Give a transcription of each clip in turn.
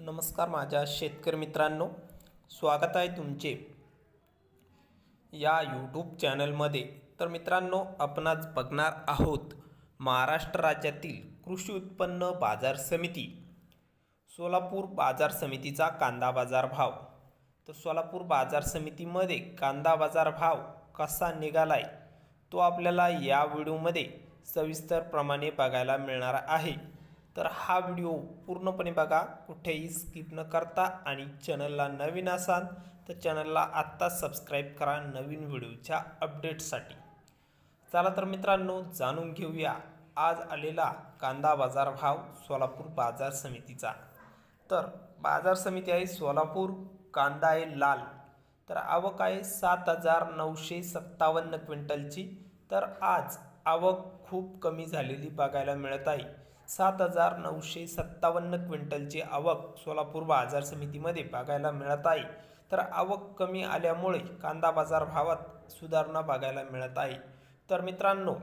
नमस्कार माझ्या शेतकरी मित्रांनो, स्वागत आहे तुमचे या यूट्यूब चॅनलमध्ये। तर मित्रांनो, आपण आज बघणार आहोत महाराष्ट्र राज्यातील कृषी उत्पन्न बाजार समिती सोलापूर बाजार समितीचा कांदा बाजार भाव। तर सोलापूर बाजार समितीमध्ये कांदा बाजार भाव कसा निघालाय तो आपल्याला या व्हिडिओमध्ये सविस्तरप्रमाणे बघायला मिळणार आहे। तर हा व्हिडिओ पूर्णपणे बघा, कुठेही स्किप न करता, आणि चॅनलला नवीन असाल तर चॅनलला आत्ता सबस्क्राइब करा नवीन व्हिडिओच्या अपडेट्ससाठी। चला तर मित्रांनो, जाणून घेऊया आज आलेला कांदा बाजार भाव सोलापूर बाजार समितीचा। तर बाजार समिती आहे सोलापूर, कांदा आहे लाल, तर आवक आहे 7,957 क्विंटलची। तर आज आवक खूप कमी झालेली बघायला मिळत आहे। 7,957 क्विंटलची आवक सोलापूर बाजार समितीमध्ये बघायला मिळत आहे। तर आवक कमी आल्यामुळे कांदा बाजार भावात सुधारणा बघायला मिळत आहे। तर मित्रांनो,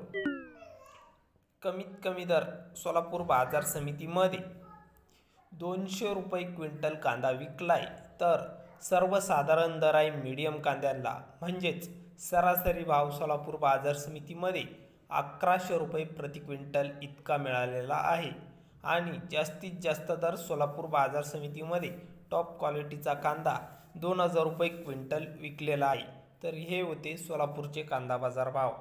कमीत कमी दर सोलापूर बाजार समितीमध्ये 200 रुपये क्विंटल कांदा विकलाय। तर सर्वसाधारण दर आहे मीडियम कांद्याला, म्हणजेच सरासरी भाव सोलापूर बाजार समितीमध्ये 1100 रुपये प्रति क्विंटल इतका मिळालेला आहे। आणि जास्तीत जास्त दर सोलापूर बाजार समितीमध्ये टॉप क्वालिटीचा कांदा 2000 रुपये क्विंटल विकलेला आहे। तर हे होते सोलापूरचे कांदा बाजार भाव।